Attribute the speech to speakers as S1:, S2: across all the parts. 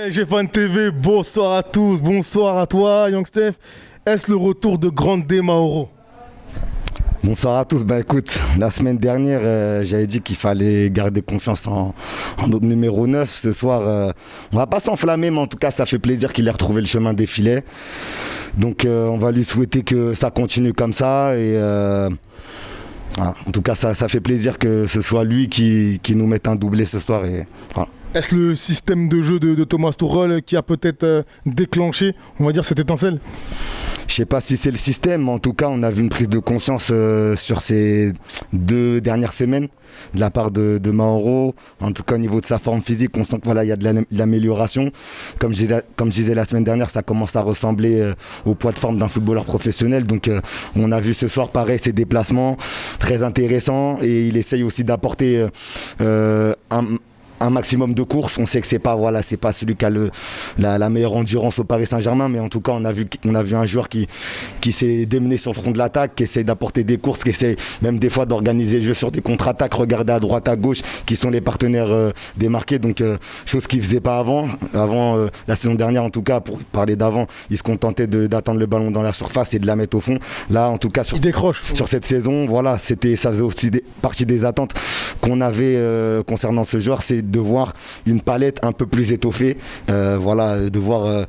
S1: G-Fan TV, bonsoir à tous, bonsoir à toi, Young Steph. Est-ce le retour de Grande Mauro?
S2: Bonsoir à tous. Écoute, la semaine dernière, j'avais dit qu'il fallait garder confiance en notre numéro 9. Ce soir, on va pas s'enflammer, mais en tout cas, ça fait plaisir qu'il ait retrouvé le chemin des filets. Donc, on va lui souhaiter que ça continue comme ça. Et voilà. En tout cas, ça fait plaisir que ce soit lui qui nous mette un doublé ce soir. Et voilà.
S1: Est-ce le système de jeu de Thomas Tuchel qui a peut-être déclenché, on va dire, cette étincelle?
S2: Je ne sais pas si c'est le système, mais en tout cas, on a vu une prise de conscience sur ces 2 dernières semaines de la part de Mauro. En tout cas, au niveau de sa forme physique, on sent qu'il y a de l'amélioration. Comme je disais la semaine dernière, ça commence à ressembler au poids de forme d'un footballeur professionnel. Donc, on a vu ce soir, pareil, ses déplacements très intéressants. Et il essaye aussi d'apporter un maximum de courses. On sait que c'est pas celui qui a la meilleure endurance au Paris Saint-Germain, mais en tout cas on a vu un joueur qui s'est démené sur le front de l'attaque, qui essaie d'apporter des courses, qui essaie même des fois d'organiser le jeu sur des contre-attaques, regarder à droite à gauche qui sont les partenaires démarqués, donc chose qu'il faisait pas avant la saison dernière. En tout cas, pour parler d'avant, il se contentait d'attendre le ballon dans la surface et de la mettre au fond. Là, en tout cas, sur cette saison, ça faisait aussi partie des attentes qu'on avait concernant ce joueur, c'est de voir une palette un peu plus étoffée, de voir,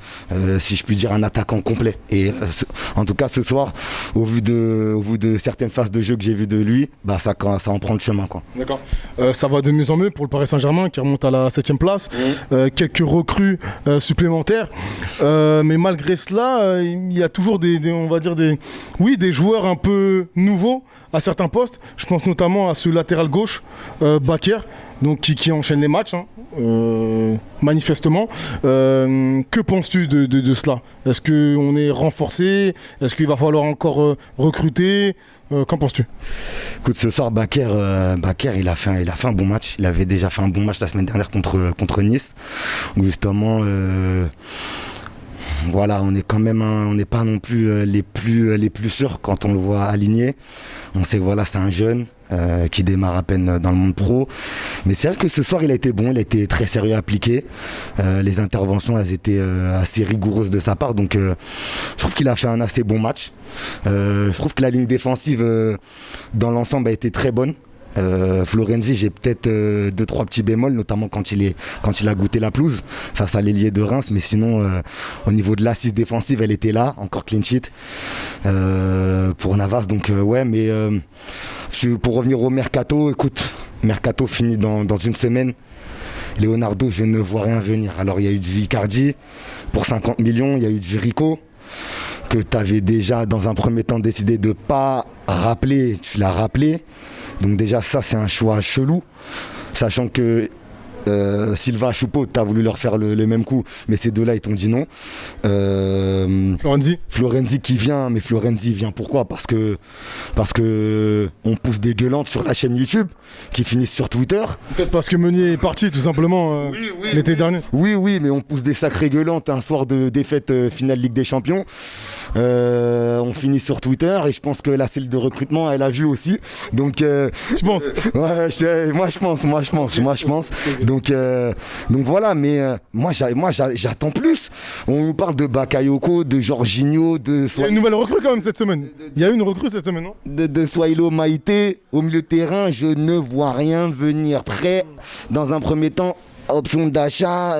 S2: si je puis dire, un attaquant complet. Et en tout cas, ce soir, au vu de certaines phases de jeu que j'ai vues de lui, ça en prend le chemin, quoi.
S1: D'accord. Ça va de mieux en mieux pour le Paris Saint-Germain qui remonte à la 7e place. Quelques recrues supplémentaires. Mais malgré cela, il y a toujours des joueurs un peu nouveaux à certains postes. Je pense notamment à ce latéral gauche, Bakker, donc qui enchaîne les matchs, manifestement. Que penses-tu de cela? Est-ce qu'on est renforcé? Est-ce qu'il va falloir encore recruter? Qu'en penses-tu?
S2: Écoute, ce soir, Bakker, il a fait un bon match. Il avait déjà fait un bon match la semaine dernière contre Nice, où justement... on est quand même on n'est pas non plus les plus sûrs quand on le voit aligné. On sait que c'est un jeune qui démarre à peine dans le monde pro. Mais c'est vrai que ce soir il a été bon, il a été très sérieux, appliqué. Les interventions elles étaient assez rigoureuses de sa part. Donc je trouve qu'il a fait un assez bon match. Je trouve que la ligne défensive dans l'ensemble a été très bonne. Florenzi, j'ai peut-être 2-3 petits bémols, notamment quand il a goûté la pelouse face à l'ailier de Reims, mais sinon au niveau de l'assise défensive elle était là, encore clean sheet pour Navas, donc mais pour revenir au Mercato, écoute, Mercato finit dans une semaine. Leonardo, je ne vois rien venir. Alors il y a eu du Icardi pour 50 millions, il y a eu du Rico que tu avais déjà dans un premier temps décidé de pas rappeler, tu l'as rappelé. Donc déjà ça c'est un choix chelou, sachant que Silva, Choupo, tu as voulu leur faire le même coup, mais ces deux-là ils t'ont dit non. Florenzi qui vient, mais Florenzi vient pourquoi? Parce que on pousse des gueulantes sur la chaîne YouTube qui finissent sur Twitter.
S1: Peut-être parce que Meunier est parti tout simplement l'été dernier.
S2: Oui, mais on pousse des sacrées gueulantes un soir de défaite finale Ligue des Champions. On finit sur Twitter et je pense que la cellule de recrutement elle a vu aussi. Donc
S1: tu penses?
S2: Ouais, moi je pense. Donc voilà, mais moi j'attends plus. On nous parle de Bakayoko, de Jorginho, de...
S1: Il y a une nouvelle recrue quand même cette semaine. Il y a eu une recrue cette semaine, non?
S2: De Swailo Maïté au milieu de terrain, je ne vois rien venir. Prêt dans un premier temps. Option d'achat,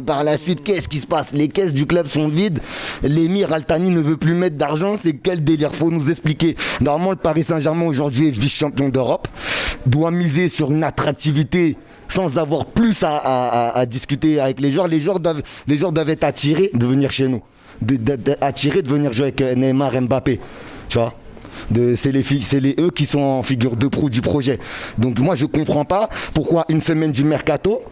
S2: par la suite, qu'est-ce qui se passe? Les caisses du club sont vides, l'émir Altani ne veut plus mettre d'argent, c'est quel délire? Faut nous expliquer. Normalement, le Paris Saint-Germain aujourd'hui est vice-champion d'Europe, doit miser sur une attractivité sans avoir plus à discuter avec les joueurs. Les joueurs doivent être attirés de venir chez nous, attirés de venir jouer avec Neymar, Mbappé, tu vois. C'est eux qui sont en figure de proue du projet. Donc moi je comprends pas pourquoi une semaine du mercato,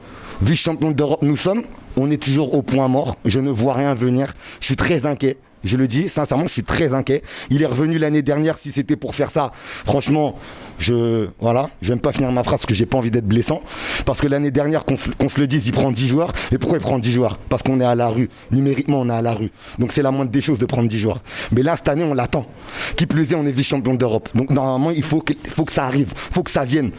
S2: vice-champion d'Europe nous sommes, on est toujours au point mort. Je ne vois rien venir. Je suis très inquiet. Je le dis, sincèrement, je suis très inquiet. Il est revenu l'année dernière, si c'était pour faire ça, franchement, je vais même pas finir ma phrase parce que j'ai pas envie d'être blessant. Parce que l'année dernière, qu'on se le dise, il prend 10 joueurs. Et pourquoi il prend 10 joueurs? Parce qu'on est à la rue. Numériquement, on est à la rue. Donc c'est la moindre des choses de prendre 10 joueurs. Mais là, cette année, on l'attend. Qui plus est, on est vice-champion d'Europe. Donc normalement, il faut que ça arrive. Il faut que ça vienne.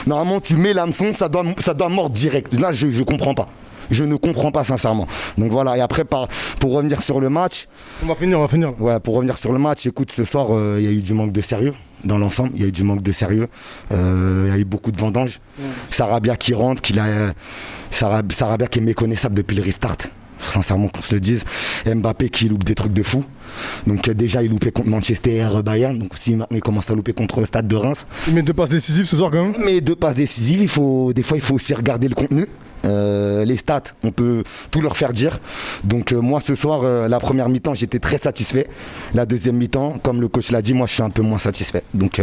S2: Normalement, tu mets l'hameçon, ça doit mordre direct. Là, je comprends pas. Je ne comprends pas sincèrement. Donc voilà, et après pour revenir sur le match.
S1: On va finir.
S2: Ouais, pour revenir sur le match, écoute, ce soir, il y a eu du manque de sérieux. Dans l'ensemble, il y a eu du manque de sérieux. Il y a eu beaucoup de vendanges. Sarabia qui rentre, Sarabia qui est méconnaissable depuis le restart. Sincèrement, qu'on se le dise. Mbappé qui loupe des trucs de fou. Donc déjà, il loupait contre Manchester, Bayern. Donc aussi, il commence à louper contre le Stade de Reims.
S1: Il met 2 passes décisives ce soir quand même.
S2: Mais 2 passes décisives, des fois, il faut aussi regarder le contenu. Les stats, on peut tout leur faire dire. Donc moi ce soir, la première mi-temps, j'étais très satisfait. La deuxième mi-temps, comme le coach l'a dit, moi je suis un peu moins satisfait. Donc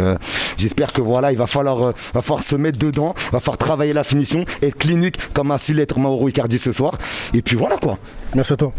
S2: j'espère que voilà, il va falloir se mettre dedans, va falloir travailler la finition, être clinique comme a su l'être Mauro Icardi ce soir. Et puis voilà quoi.
S1: Merci à toi.